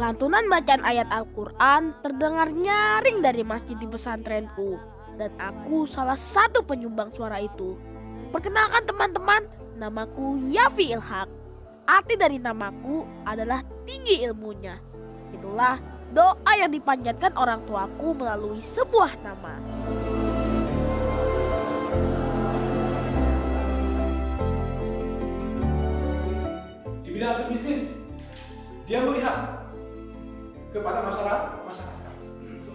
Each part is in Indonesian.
Lantunan bacaan ayat Al-Quran terdengar nyaring dari masjid di pesantrenku. Dan aku salah satu penyumbang suara itu. Perkenalkan teman-teman, namaku Yafi Ilhaq. Arti dari namaku adalah tinggi ilmunya. Itulah doa yang dipanjatkan orang tuaku melalui sebuah nama. Di bidang bisnis, dia melihat kepada masyarakat.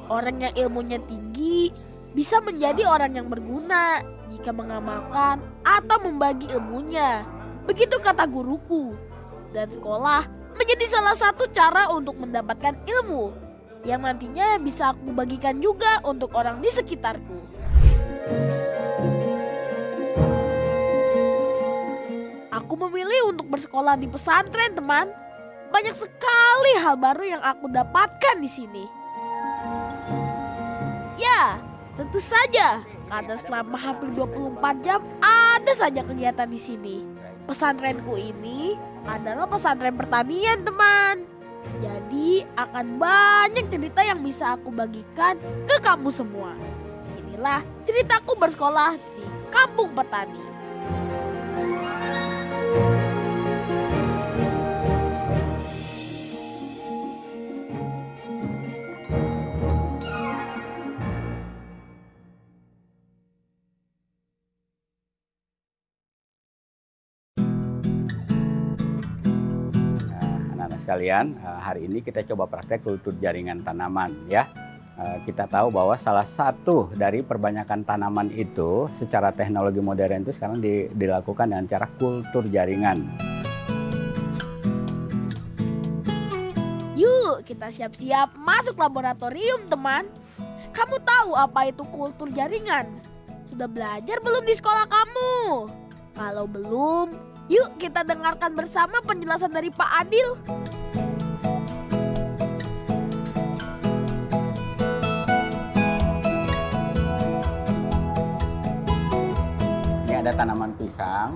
Orang yang ilmunya tinggi bisa menjadi orang yang berguna jika mengamalkan atau membagi ilmunya. Begitu kata guruku. Dan sekolah menjadi salah satu cara untuk mendapatkan ilmu yang nantinya bisa aku bagikan juga untuk orang di sekitarku. Aku memilih untuk bersekolah di pesantren, teman. Banyak sekali hal baru yang aku dapatkan di sini. Ya, tentu saja, karena selama hampir 24 jam ada saja kegiatan di sini. Pesantrenku ini adalah pesantren pertanian, teman. Jadi akan banyak cerita yang bisa aku bagikan ke kamu semua. Inilah ceritaku bersekolah di kampung petani. Sekalian, hari ini kita coba praktek kultur jaringan tanaman ya. Kita tahu bahwa salah satu dari perbanyakan tanaman itu secara teknologi modern itu sekarang dilakukan dengan cara kultur jaringan. Yuk kita siap-siap masuk laboratorium, teman. Kamu tahu apa itu kultur jaringan? Sudah belajar belum di sekolah kamu? Kalau belum, yuk kita dengarkan bersama penjelasan dari Pak Adil. Ini ada tanaman pisang,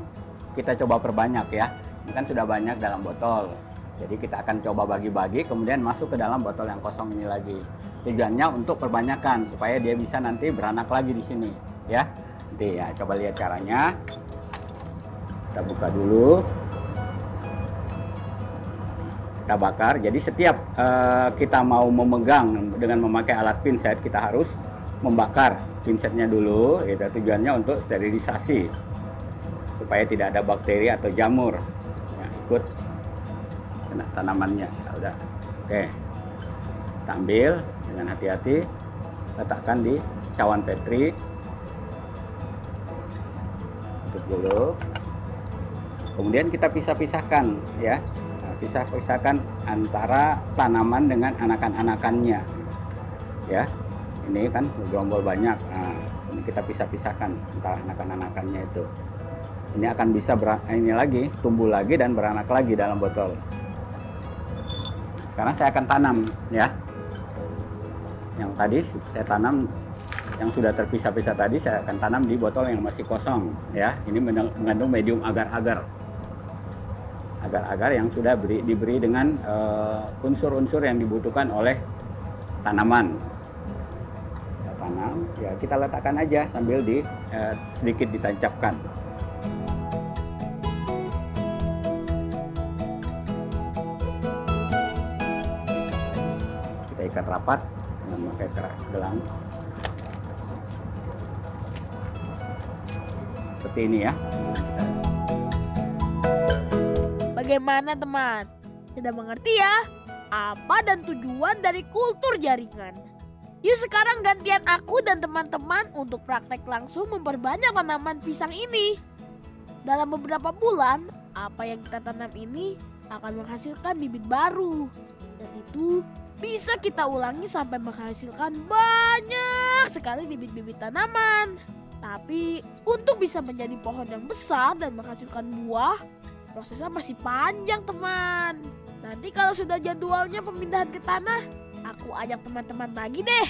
kita coba perbanyak ya. Ini kan sudah banyak dalam botol. Jadi kita akan coba bagi-bagi kemudian masuk ke dalam botol yang kosong ini lagi. Tujuannya untuk perbanyakan supaya dia bisa nanti beranak lagi di sini ya. Nanti ya coba lihat caranya. Kita buka dulu, kita bakar. Jadi setiap kita mau memegang dengan memakai alat pinset, kita harus membakar pinsetnya dulu. Itu tujuannya untuk sterilisasi supaya tidak ada bakteri atau jamur yang ikut kena tanamannya. Ya, udah, oke. Kita ambil dengan hati-hati, letakkan di cawan petri. Tutup dulu. Kemudian kita pisah-pisahkan ya, pisah-pisahkan antara tanaman dengan anakan-anakannya ya. Ini kan bergerombol banyak, nah, ini kita pisah-pisahkan antara anakan-anakannya itu. Ini akan bisa tumbuh lagi dan beranak lagi dalam botol. Sekarang saya akan tanam ya. Yang tadi saya tanam, yang sudah terpisah-pisah tadi saya akan tanam di botol yang masih kosong ya. Ini mengandung medium agar-agar. Agar-agar yang sudah diberi dengan unsur-unsur yang dibutuhkan oleh tanaman. Kita tanam, ya kita letakkan aja sambil sedikit ditancapkan. Kita ikat rapat dengan memakai gelang. Seperti ini ya. Bagaimana teman? Sudah mengerti ya? Apa dan tujuan dari kultur jaringan? Yuk sekarang gantian aku dan teman-teman untuk praktek langsung memperbanyak tanaman pisang ini. Dalam beberapa bulan, apa yang kita tanam ini akan menghasilkan bibit baru. Dan itu bisa kita ulangi sampai menghasilkan banyak sekali bibit-bibit tanaman. Tapi untuk bisa menjadi pohon yang besar dan menghasilkan buah, prosesnya masih panjang, teman. Nanti kalau sudah jadwalnya pemindahan ke tanah, aku ajak teman-teman lagi deh.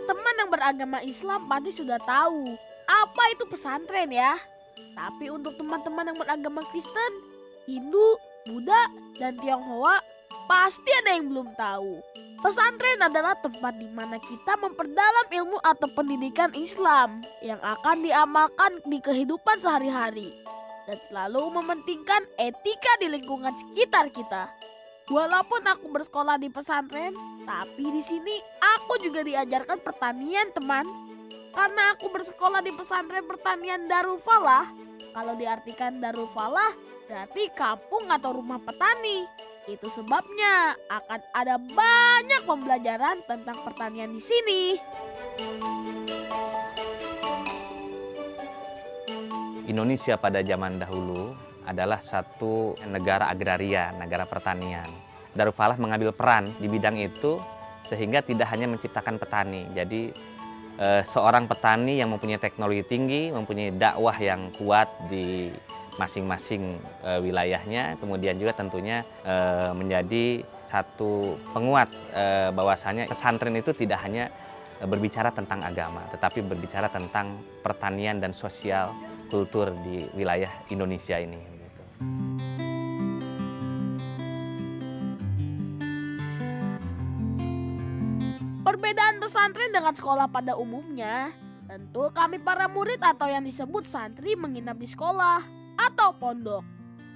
Teman yang beragama Islam pasti sudah tahu apa itu pesantren ya. Tapi untuk teman-teman yang beragama Kristen, Hindu, Buddha, dan Tionghoa, pasti ada yang belum tahu. Pesantren adalah tempat di mana kita memperdalam ilmu atau pendidikan Islam yang akan diamalkan di kehidupan sehari-hari dan selalu mementingkan etika di lingkungan sekitar kita. Walaupun aku bersekolah di pesantren, tapi di sini aku juga diajarkan pertanian, teman. Karena aku bersekolah di pesantren pertanian Darul Falah, kalau diartikan Darul Falah berarti kampung atau rumah petani. Itu sebabnya akan ada banyak pembelajaran tentang pertanian di sini. Indonesia pada zaman dahulu adalah satu negara agraria, negara pertanian. Darul Falah mengambil peran di bidang itu sehingga tidak hanya menciptakan petani. Jadi seorang petani yang mempunyai teknologi tinggi, mempunyai dakwah yang kuat di masing-masing wilayahnya, kemudian juga tentunya menjadi satu penguat bahwasanya pesantren itu tidak hanya berbicara tentang agama, tetapi berbicara tentang pertanian dan sosial kultur di wilayah Indonesia ini. Gitu. Perbedaan pesantren dengan sekolah pada umumnya, tentu kami para murid atau yang disebut santri menginap di sekolah atau pondok.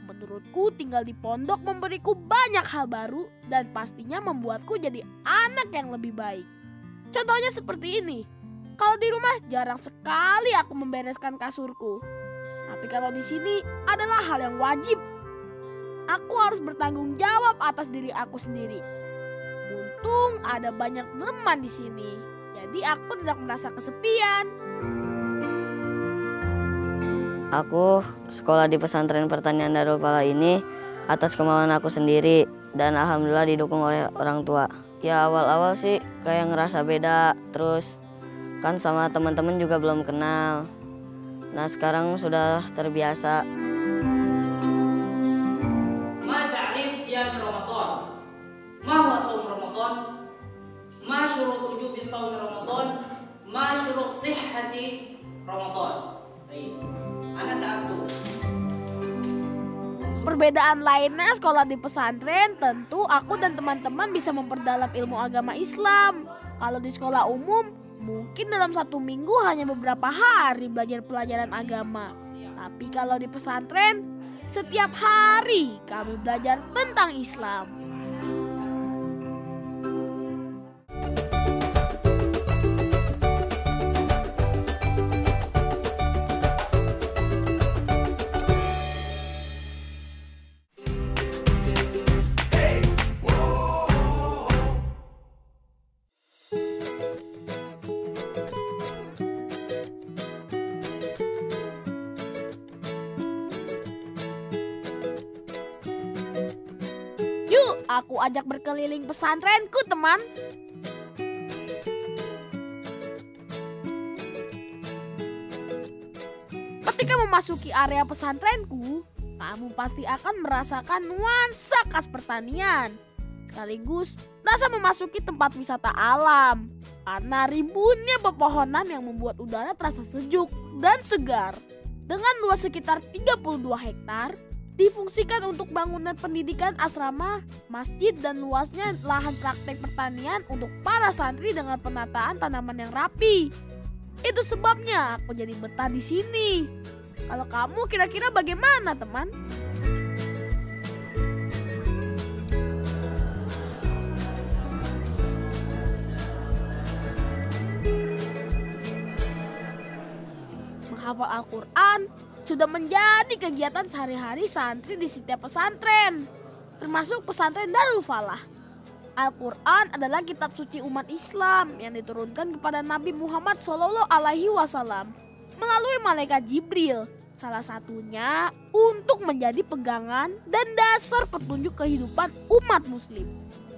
Menurutku tinggal di pondok memberiku banyak hal baru dan pastinya membuatku jadi anak yang lebih baik. Contohnya seperti ini. Kalau di rumah jarang sekali aku membereskan kasurku. Tapi kalau di sini adalah hal yang wajib. Aku harus bertanggung jawab atas diri aku sendiri. Untung ada banyak teman di sini. Jadi aku tidak merasa kesepian. Aku sekolah di pesantren pertanian Darul Falah ini atas kemauan aku sendiri dan alhamdulillah didukung oleh orang tua. Ya awal-awal sih kayak ngerasa beda, terus kan sama teman-teman juga belum kenal. Nah sekarang sudah terbiasa. Ma ta'rif siyam Ramadan? Ma huwa shaum Ramadan? Ma syurut wujubi shaum Ramadan? Ma syurut sihhati Ramadan? Baik. Ana satu. Perbedaan lainnya sekolah di pesantren, tentu aku dan teman-teman bisa memperdalam ilmu agama Islam. Kalau di sekolah umum, mungkin dalam 1 minggu hanya beberapa hari belajar pelajaran agama. Tapi kalau di pesantren, setiap hari kami belajar tentang Islam. Aku ajak berkeliling pesantrenku, teman. Ketika memasuki area pesantrenku, kamu pasti akan merasakan nuansa khas pertanian. Sekaligus rasa memasuki tempat wisata alam. Karena rimbunnya pepohonan yang membuat udara terasa sejuk dan segar. Dengan luas sekitar 32 hektar, difungsikan untuk bangunan pendidikan asrama, masjid, dan luasnya lahan praktek pertanian untuk para santri dengan penataan tanaman yang rapi. Itu sebabnya aku jadi betah di sini. Kalau kamu kira-kira bagaimana, teman? Menghafal Al-Quran sudah menjadi kegiatan sehari-hari santri di setiap pesantren, termasuk pesantren Darul Falah. Al-Quran adalah kitab suci umat Islam yang diturunkan kepada Nabi Muhammad SAW melalui malaikat Jibril. Salah satunya untuk menjadi pegangan dan dasar petunjuk kehidupan umat muslim.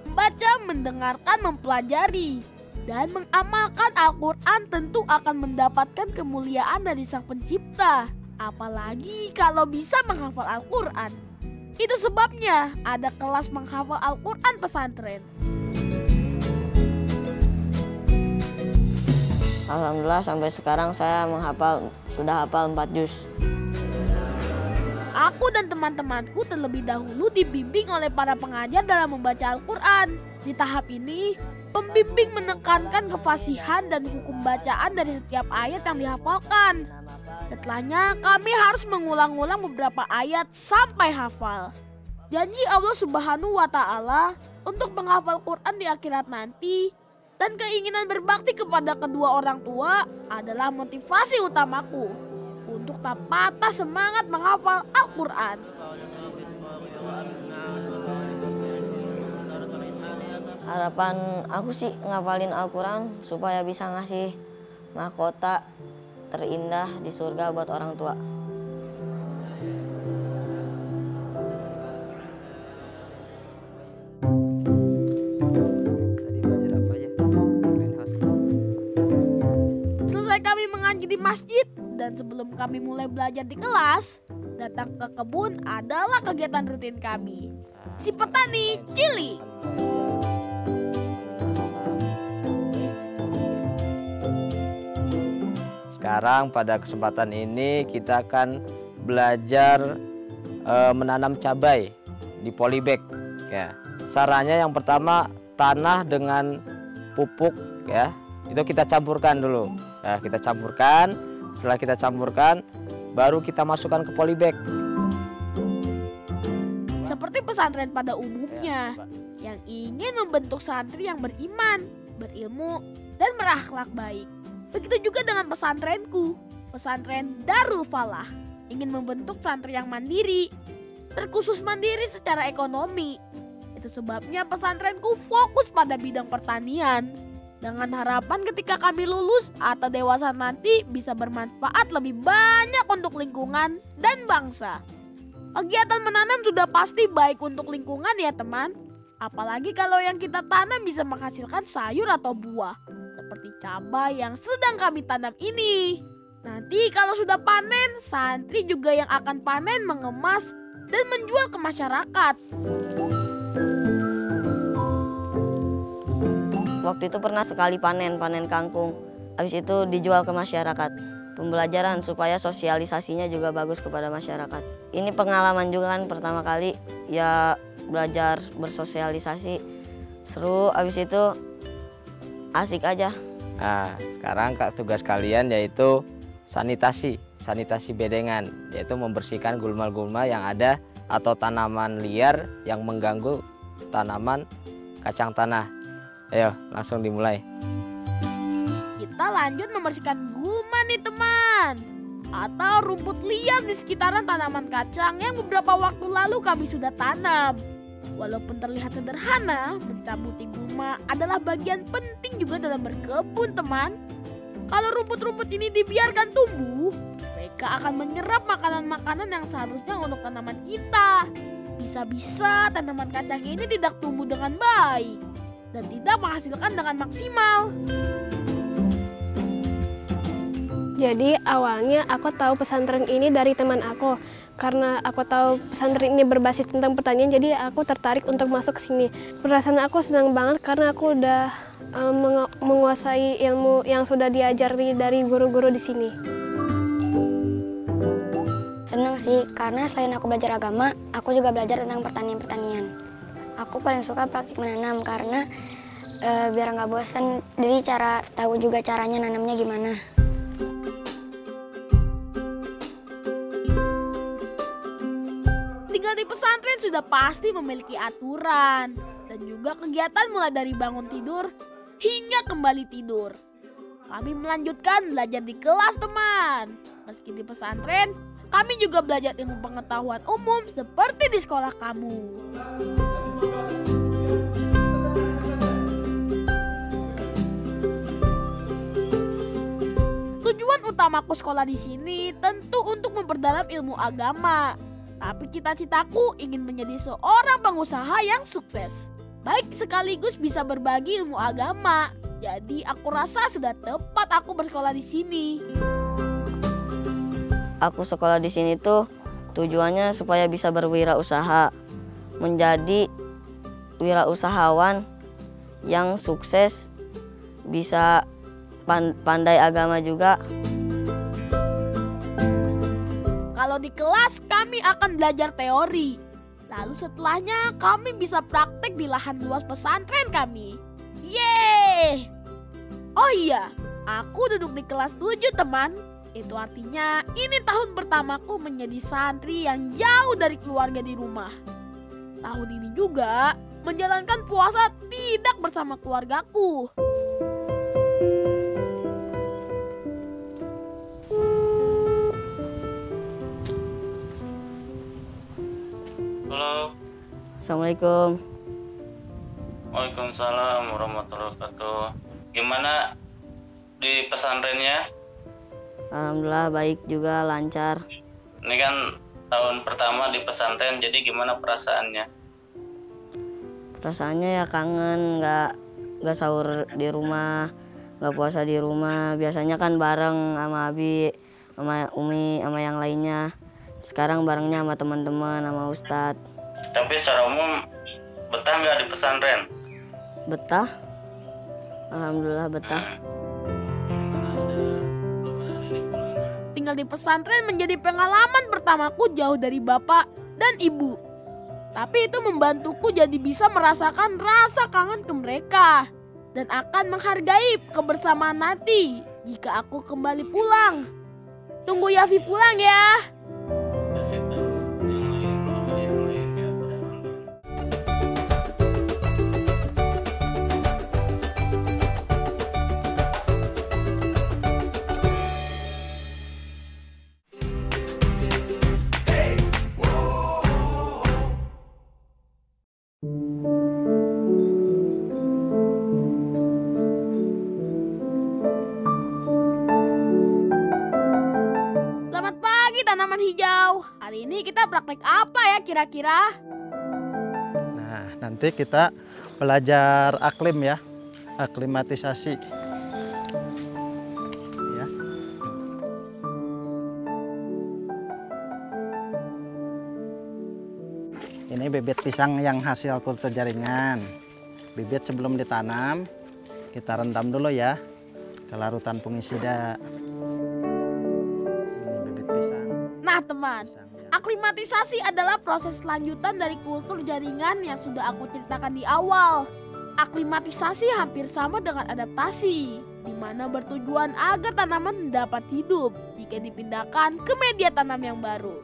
Membaca, mendengarkan, mempelajari, dan mengamalkan Al-Quran tentu akan mendapatkan kemuliaan dari Sang Pencipta. Apalagi kalau bisa menghafal Al-Quran. Itu sebabnya ada kelas menghafal Al-Quran pesantren. Alhamdulillah sampai sekarang saya sudah hafal 4 juz. Aku dan teman-temanku terlebih dahulu dibimbing oleh para pengajar dalam membaca Al-Quran. Di tahap ini, pembimbing menekankan kefasihan dan hukum bacaan dari setiap ayat yang dihafalkan. Setelahnya, kami harus mengulang-ulang beberapa ayat sampai hafal. Janji Allah Subhanahu wa Ta'ala untuk menghafal Quran di akhirat nanti dan keinginan berbakti kepada kedua orang tua adalah motivasi utamaku untuk tak patah semangat menghafal Al-Quran. Harapan aku sih ngapalin Al-Quran supaya bisa ngasih mahkota terindah di surga buat orang tua. Selesai kami mengaji di masjid dan sebelum kami mulai belajar di kelas, datang ke kebun adalah kegiatan rutin kami. Si petani cilik. Sekarang pada kesempatan ini kita akan belajar menanam cabai di polybag. Ya. Caranya yang pertama tanah dengan pupuk ya, itu kita campurkan dulu. Nah, kita campurkan. Setelah kita campurkan, baru kita masukkan ke polybag. Seperti pesantren pada umumnya yang ingin membentuk santri yang beriman, berilmu, dan berakhlak baik. Begitu juga dengan pesantrenku, pesantren Darul Falah, ingin membentuk santri yang mandiri, terkhusus mandiri secara ekonomi. Itu sebabnya pesantrenku fokus pada bidang pertanian, dengan harapan ketika kami lulus atau dewasa nanti bisa bermanfaat lebih banyak untuk lingkungan dan bangsa. Kegiatan menanam sudah pasti baik untuk lingkungan ya teman, apalagi kalau yang kita tanam bisa menghasilkan sayur atau buah. Seperti cabai yang sedang kami tanam ini. Nanti kalau sudah panen, santri juga yang akan panen mengemas dan menjual ke masyarakat. Waktu itu pernah sekali panen kangkung. Habis itu dijual ke masyarakat. Pembelajaran supaya sosialisasinya juga bagus kepada masyarakat. Ini pengalaman juga kan pertama kali ya belajar bersosialisasi. Seru, habis itu asik aja. Nah, sekarang tugas kalian yaitu sanitasi bedengan, yaitu membersihkan gulma-gulma yang ada atau tanaman liar yang mengganggu tanaman kacang tanah. Ayo, langsung dimulai. Kita lanjut membersihkan gulma nih teman, atau rumput liar di sekitaran tanaman kacang yang beberapa waktu lalu kami sudah tanam. Walaupun terlihat sederhana, mencabuti gulma adalah bagian penting juga dalam berkebun teman. Kalau rumput-rumput ini dibiarkan tumbuh, mereka akan menyerap makanan-makanan yang seharusnya untuk tanaman kita. Bisa-bisa tanaman kacang ini tidak tumbuh dengan baik dan tidak menghasilkan dengan maksimal. Jadi awalnya aku tahu pesantren ini dari teman aku. Karena aku tahu pesantren ini berbasis tentang pertanian, jadi aku tertarik untuk masuk ke sini. Perasaan aku senang banget karena aku udah menguasai ilmu yang sudah diajari dari guru-guru di sini. Senang sih, karena selain aku belajar agama, aku juga belajar tentang pertanian. Aku paling suka praktik menanam karena biar nggak bosan, jadi tahu juga caranya nanamnya gimana. Tinggal di pesantren sudah pasti memiliki aturan dan juga kegiatan mulai dari bangun tidur hingga kembali tidur. Kami melanjutkan belajar di kelas teman. Meski di pesantren, kami juga belajar ilmu pengetahuan umum seperti di sekolah kamu. Tujuan utamaku sekolah di sini tentu untuk memperdalam ilmu agama. Tapi cita-citaku ingin menjadi seorang pengusaha yang sukses. Baik sekaligus bisa berbagi ilmu agama. Jadi aku rasa sudah tepat aku bersekolah di sini. Aku sekolah di sini tuh tujuannya supaya bisa berwirausaha, menjadi wirausahawan yang sukses, bisa pandai agama juga. Kalau di kelas kami akan belajar teori. Lalu setelahnya kami bisa praktek di lahan luas pesantren kami. Yeay! Oh iya, aku duduk di kelas 7 teman. Itu artinya ini tahun pertamaku menjadi santri yang jauh dari keluarga di rumah. Tahun ini juga menjalankan puasa tidak bersama keluargaku. Halo. Assalamualaikum. Waalaikumsalam warahmatullahi wabarakatuh. Gimana di pesantrennya? Alhamdulillah baik juga, lancar. Ini kan tahun pertama di pesantren, jadi gimana perasaannya? Perasaannya ya kangen, nggak sahur di rumah, nggak puasa di rumah. Biasanya kan bareng sama Abi, sama Umi, sama yang lainnya. Sekarang barengnya sama teman-teman, sama Ustadz. Tapi secara umum betah nggak di pesantren? Betah, alhamdulillah betah. Tinggal di pesantren menjadi pengalaman pertamaku jauh dari bapak dan ibu. Tapi itu membantuku jadi bisa merasakan rasa kangen ke mereka. Dan akan menghargai kebersamaan nanti jika aku kembali pulang. Tunggu Yafi pulang ya. Tanaman hijau. Hari ini kita praktek apa ya kira-kira? Nah, nanti kita belajar aklim ya, aklimatisasi. Ya. Ini bibit pisang yang hasil kultur jaringan. Bibit sebelum ditanam, kita rendam dulu ya ke larutan fungisida. Nah teman, aklimatisasi adalah proses lanjutan dari kultur jaringan yang sudah aku ceritakan di awal. Aklimatisasi hampir sama dengan adaptasi, di mana bertujuan agar tanaman dapat hidup jika dipindahkan ke media tanam yang baru.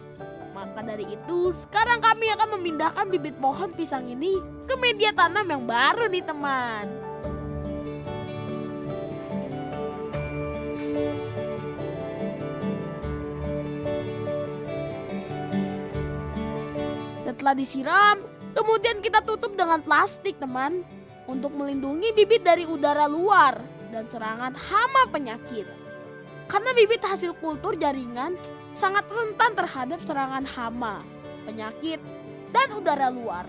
Maka dari itu, sekarang kami akan memindahkan bibit pohon pisang ini ke media tanam yang baru nih teman. Setelah disiram, kemudian kita tutup dengan plastik teman untuk melindungi bibit dari udara luar dan serangan hama penyakit. Karena bibit hasil kultur jaringan sangat rentan terhadap serangan hama, penyakit, dan udara luar.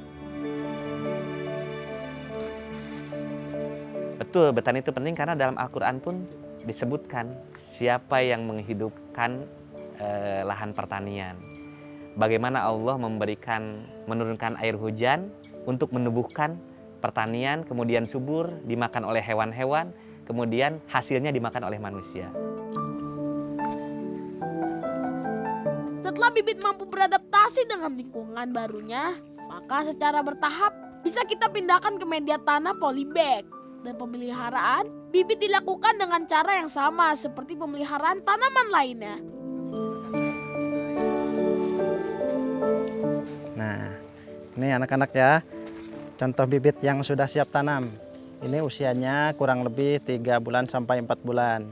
Betul, bertani itu penting karena dalam Al-Quran pun disebutkan siapa yang menghidupkan lahan pertanian. Bagaimana Allah menurunkan air hujan untuk menumbuhkan pertanian, kemudian subur, dimakan oleh hewan-hewan, kemudian hasilnya dimakan oleh manusia. Setelah bibit mampu beradaptasi dengan lingkungan barunya, maka secara bertahap bisa kita pindahkan ke media tanah polybag. Dan pemeliharaan bibit dilakukan dengan cara yang sama seperti pemeliharaan tanaman lainnya. Nah, ini anak-anak ya, contoh bibit yang sudah siap tanam. Ini usianya kurang lebih 3 bulan sampai 4 bulan.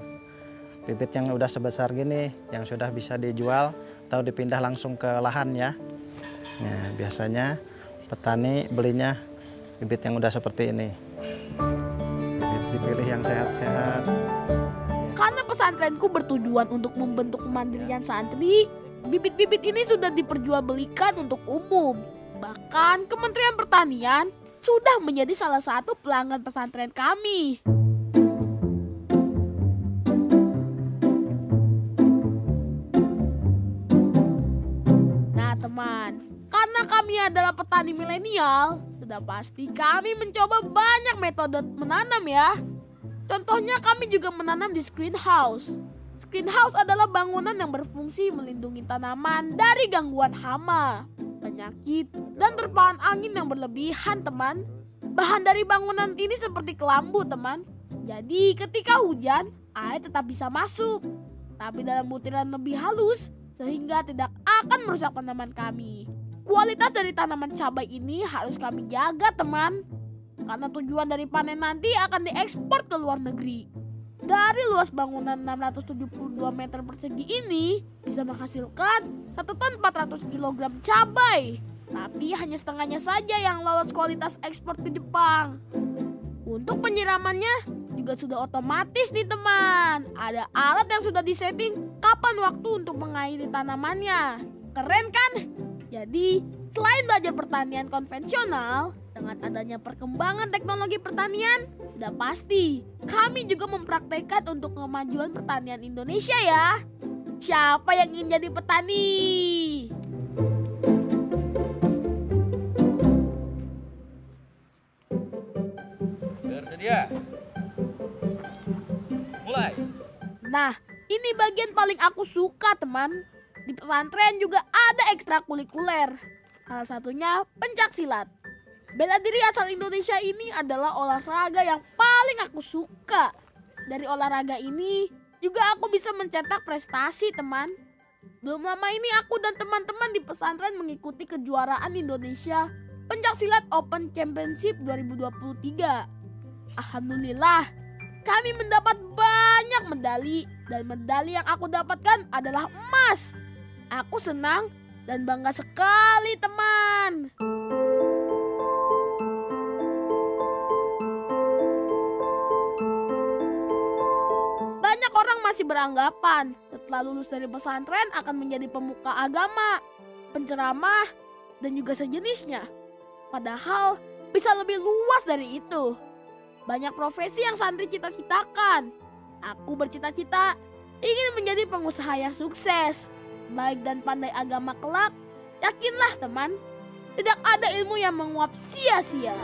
Bibit yang udah sebesar gini, yang sudah bisa dijual atau dipindah langsung ke lahan ya. Nah, biasanya petani belinya bibit yang udah seperti ini. Bibit dipilih yang sehat-sehat. Karena pesantrenku bertujuan untuk membentuk kemandirian santri, bibit-bibit ini sudah diperjualbelikan untuk umum. Bahkan Kementerian Pertanian sudah menjadi salah satu pelanggan pesantren kami. Nah teman, karena kami adalah petani milenial, sudah pasti kami mencoba banyak metode menanam ya. Contohnya kami juga menanam di screen house. Screen house adalah bangunan yang berfungsi melindungi tanaman dari gangguan hama, penyakit, dan terpaan angin yang berlebihan, teman. Bahan dari bangunan ini seperti kelambu, teman. Jadi ketika hujan, air tetap bisa masuk, tapi dalam butiran lebih halus sehingga tidak akan merusak tanaman kami. Kualitas dari tanaman cabai ini harus kami jaga, teman. Karena tujuan dari panen nanti akan diekspor ke luar negeri. Dari luas bangunan 672 meter persegi ini bisa menghasilkan 1 ton 400 kg cabai. Tapi hanya setengahnya saja yang lolos kualitas ekspor ke Jepang. Untuk penyiramannya juga sudah otomatis nih, teman. Ada alat yang sudah disetting kapan waktu untuk mengairi tanamannya. Keren kan? Jadi selain belajar pertanian konvensional, dengan adanya perkembangan teknologi pertanian, sudah pasti kami juga mempraktekkan untuk kemajuan pertanian Indonesia ya. Siapa yang ingin jadi petani? Bersedia? Mulai. Nah, ini bagian paling aku suka, teman. Di pesantren juga ada ekstrakurikuler. Salah satunya pencak silat. Bela diri asal Indonesia ini adalah olahraga yang paling aku suka. Dari olahraga ini juga aku bisa mencetak prestasi, teman. Belum lama ini aku dan teman-teman di pesantren mengikuti kejuaraan Indonesia Pencak Silat Open Championship 2023. Alhamdulillah, kami mendapat banyak medali dan medali yang aku dapatkan adalah emas. Aku senang dan bangga sekali, teman. Banyak orang masih beranggapan setelah lulus dari pesantren akan menjadi pemuka agama, penceramah, dan juga sejenisnya. Padahal bisa lebih luas dari itu. Banyak profesi yang santri cita-citakan. Aku bercita-cita ingin menjadi pengusaha yang sukses. Baik dan pandai agama kelak, yakinlah, teman, tidak ada ilmu yang menguap sia-sia.